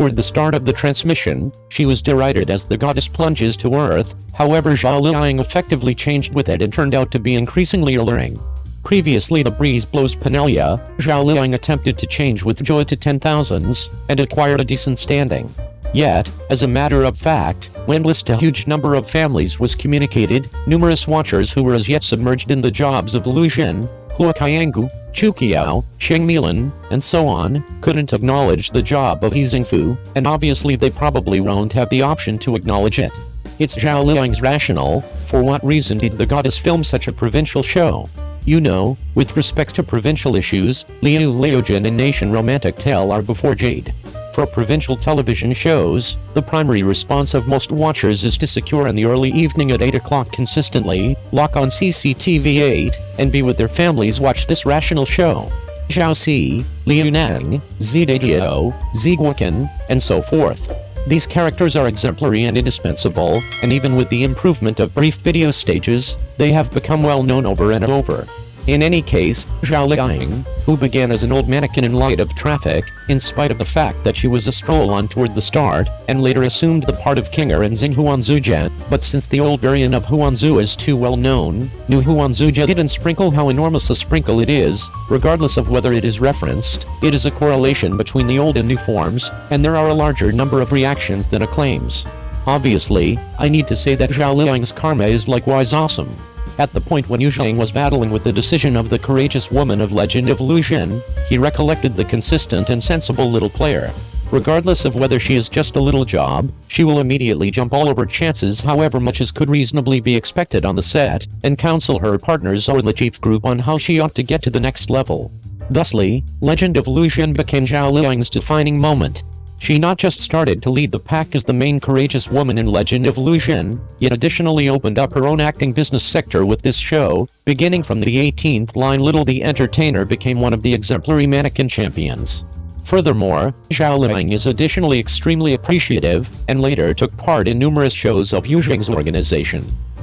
Toward the start of the transmission, she was derided as the goddess plunges to earth, however Zhao Liying effectively changed with it and turned out to be increasingly alluring. Previously the breeze blows Penelia, Zhao Liying attempted to change with joy to 10,000s, and acquired a decent standing. Yet, as a matter of fact, when bliss to a huge number of families was communicated, numerous watchers who were as yet submerged in the jobs of Lu Xun, Hua Kaiyangu, Chu Qiao, Sheng Milan, and so on, couldn't acknowledge the job of He Xingfu, and obviously they probably won't have the option to acknowledge it. It's Zhao Liying's rationale. For what reason did the goddess film such a provincial show? You know, with respects to provincial issues, Liu Liujin and Nation Romantic Tale are before Jade. For provincial television shows, the primary response of most watchers is to secure in the early evening at 8 o'clock consistently, lock on CCTV 8, and be with their families watch this rational show. Zhao Si, Liu Nang, Zidao, Ziguoken, and so forth. These characters are exemplary and indispensable, and even with the improvement of brief video stages, they have become well known over and over. In any case, Zhao Liying, who began as an old mannequin in light of traffic, in spite of the fact that she was a stroll-on toward the start, and later assumed the part of Kinger in Xing Huanzhujian, but since the old variant of Huanzhu is too well known, new Huanzhujian didn't sprinkle how enormous a sprinkle it is, regardless of whether it is referenced, it is a correlation between the old and new forms, and there are a larger number of reactions than acclaims. Obviously, I need to say that Zhao Liying's karma is likewise awesome. At the point when Yu Zhang was battling with the decision of the courageous woman of legend of Lu Xun, he recollected the consistent and sensible little player. Regardless of whether she is just a little job, she will immediately jump all over chances however much as could reasonably be expected on the set, and counsel her partners or the chief group on how she ought to get to the next level. Thusly, Legend of Lu Xun became Zhao Liying's defining moment. She not just started to lead the pack as the main courageous woman in Legend of Lu Xun, yet additionally opened up her own acting business sector with this show. Beginning from the 18th line, Little the Entertainer became one of the exemplary mannequin champions. Furthermore, Zhao Liying is additionally extremely appreciative, and later took part in numerous shows of Yu Zhang's organization.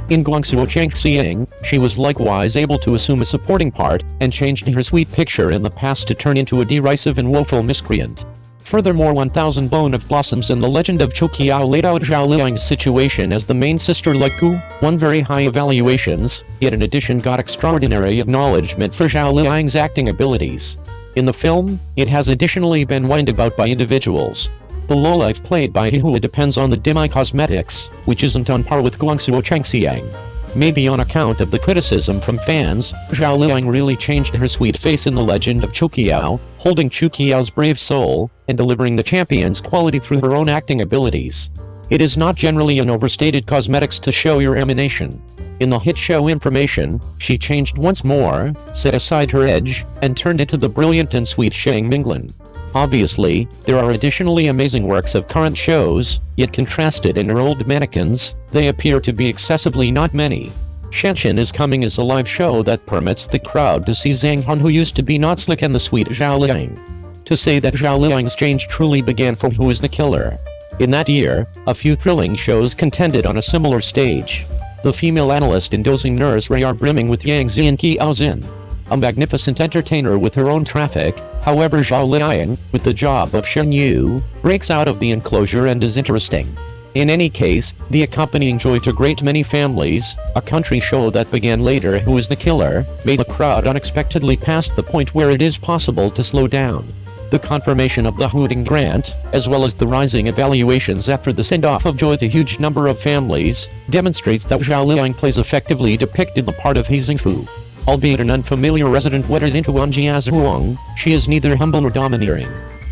In Guangzhou Chengxiying, she was likewise able to assume a supporting part, and changed her sweet picture in the past to turn into a derisive and woeful miscreant. Furthermore, 1000 Bone of Blossoms and the Legend of Chu Qiao laid out Zhao Liying's situation as the main sister like Gu, won very high evaluations, yet in addition got extraordinary acknowledgement for Zhao Liying's acting abilities. In the film, it has additionally been whined about by individuals. The lowlife played by Hihua depends on the dim-eye cosmetics, which isn't on par with Guangzhou Chengxiyang. Maybe on account of the criticism from fans, Zhao Liying really changed her sweet face in the Legend of Chu Qiao, holding Chu Qiao's brave soul, and delivering the champion's quality through her own acting abilities. It is not generally an overstated cosmetics to show your emanation. In the hit show Information, she changed once more, set aside her edge, and turned into the brilliant and sweet Shang Minglin. Obviously, there are additionally amazing works of current shows, yet contrasted in her old mannequins, they appear to be excessively not many. Shanshan is Coming is a live show that permits the crowd to see Zhang Han, who used to be not slick, and the sweet Zhao Liying. To say that Zhao Liying's change truly began for Who is the Killer. In that year, a few thrilling shows contended on a similar stage. The female analyst and dozing nurse Ray are brimming with Yang Zi and Qi Aozin. A magnificent entertainer with her own traffic, however Zhao Liying, with the job of Cheng Yi, breaks out of the enclosure and is interesting. In any case, the accompanying joy to great many families, a country show that began later, Who is the Killer, made the crowd unexpectedly past the point where it is possible to slow down. The confirmation of the Hooting grant, as well as the rising evaluations after the send-off of joy to a huge number of families, demonstrates that Zhao Liying plays effectively depicted the part of He Xingfu. Albeit an unfamiliar resident wedded into Wanjiazhuang, she is neither humble nor domineering.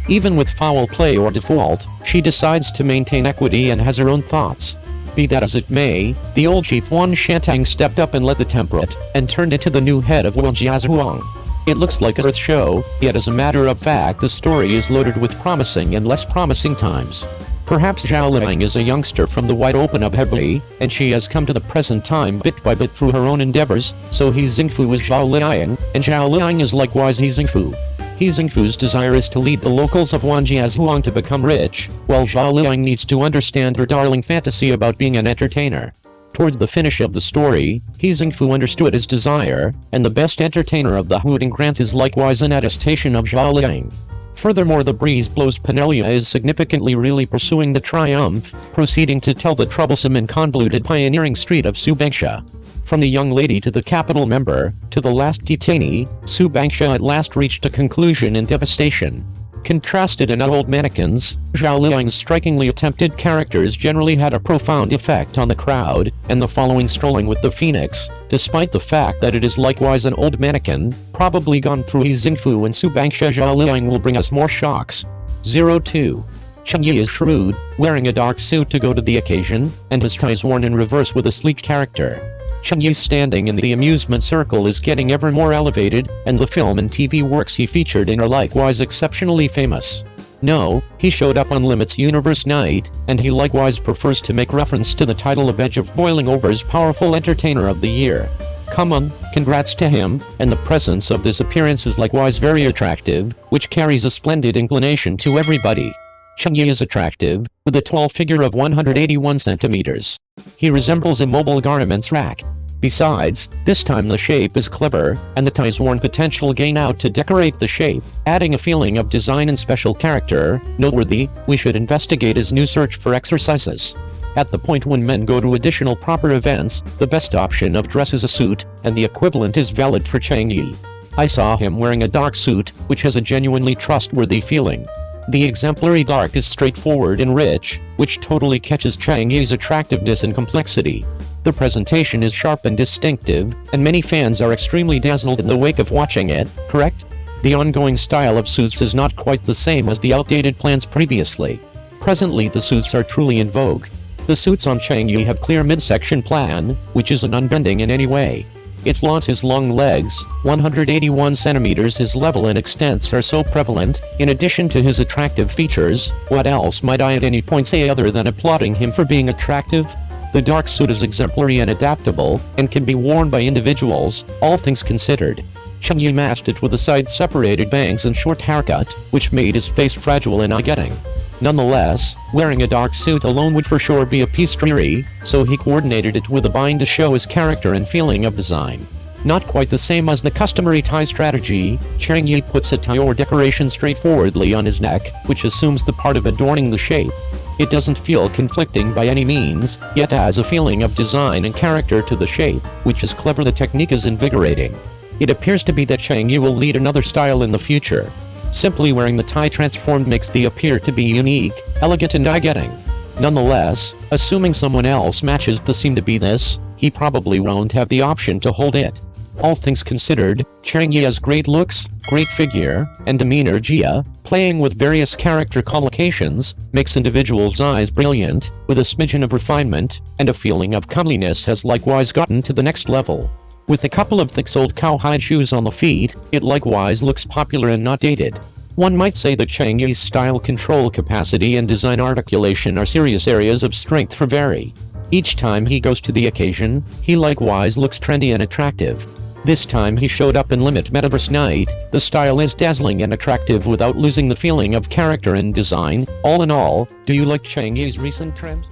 Even with foul play or default, she decides to maintain equity and has her own thoughts. Be that as it may, the old chief Wan Shantang stepped up and led the temperate, and turned into the new head of Wanjiazhuang. It looks like a Earth show, yet as a matter of fact the story is loaded with promising and less promising times. Perhaps Zhao Liying is a youngster from the wide open of Hebei, and she has come to the present time bit by bit through her own endeavors, so He Xingfu is Zhao Liying, and Zhao Liying is likewise He Xingfu. He Xingfu's desire is to lead the locals of Wanjiazhuang to become rich, while Zhao Liying needs to understand her darling fantasy about being an entertainer. Toward the finish of the story, He Xingfu understood his desire, and the best entertainer of the Hooting grant is likewise an attestation of Zhao Liying. Furthermore, the breeze blows Penelia is significantly really pursuing the triumph, proceeding to tell the troublesome and convoluted pioneering street of Subangsha. From the young lady to the capital member, to the last detainee, Subangsha at last reached a conclusion in devastation. Contrasted and old mannequins, Zhao Liying's strikingly attempted characters generally had a profound effect on the crowd, and the following strolling with the phoenix, despite the fact that it is likewise an old mannequin, probably gone through his Xingfu and Subangsha Zhao Liying will bring us more shocks. 02. Cheng Yi is shrewd, wearing a dark suit to go to the occasion, and his tie is worn in reverse with a sleek character. Cheng Yi's standing in the amusement circle is getting ever more elevated, and the film and TV works he featured in are likewise exceptionally famous. No, he showed up on Limit's Universe Night, and he likewise prefers to make reference to the title of Edge of Boiling Over's Powerful Entertainer of the Year. Come on, congrats to him, and the presence of this appearance is likewise very attractive, which carries a splendid inclination to everybody. Cheng Yi is attractive, with a tall figure of 181 centimeters. He resembles a mobile garments rack. Besides, this time the shape is clever, and the tie's worn potential gain out to decorate the shape, adding a feeling of design and special character. Noteworthy, we should investigate his new search for exercises. At the point when men go to additional proper events, the best option of dress is a suit, and the equivalent is valid for Cheng Yi. I saw him wearing a dark suit, which has a genuinely trustworthy feeling. The exemplary dark is straightforward and rich, which totally catches Cheng Yi's attractiveness and complexity. The presentation is sharp and distinctive, and many fans are extremely dazzled in the wake of watching it, correct? The ongoing style of suits is not quite the same as the outdated plans previously. Presently the suits are truly in vogue. The suits on Cheng Yi have clear midsection plan, which isn't unbending in any way. It flaunts his long legs, 181 centimeters his level and extents are so prevalent. In addition to his attractive features, what else might I at any point say other than applauding him for being attractive? The dark suit is exemplary and adaptable, and can be worn by individuals, all things considered. Cheng Yi matched it with a side-separated bangs and short haircut, which made his face fragile and eye-getting. Nonetheless, wearing a dark suit alone would for sure be a piece dreary, so he coordinated it with a bind to show his character and feeling of design. Not quite the same as the customary tie strategy, Cheng Yi puts a tie or decoration straightforwardly on his neck, which assumes the part of adorning the shape. It doesn't feel conflicting by any means, yet adds a feeling of design and character to the shape, which is clever. The technique is invigorating. It appears to be that Cheng Yi will lead another style in the future. Simply wearing the tie transformed makes the appear to be unique, elegant and eye-getting. Nonetheless, assuming someone else matches the seam to be this, he probably won't have the option to hold it. All things considered, Cheng Yi has great looks, great figure, and demeanor. Jia, playing with various character collocations, makes individuals' eyes brilliant, with a smidgen of refinement, and a feeling of comeliness has likewise gotten to the next level. With a couple of thick-soled cowhide shoes on the feet, it likewise looks popular and not dated. One might say that Cheng Yi's style control capacity and design articulation are serious areas of strength for Very. Each time he goes to the occasion, he likewise looks trendy and attractive. This time he showed up in Limit Metaverse Night. The style is dazzling and attractive without losing the feeling of character and design. All in all, do you like Cheng Yi's recent trend?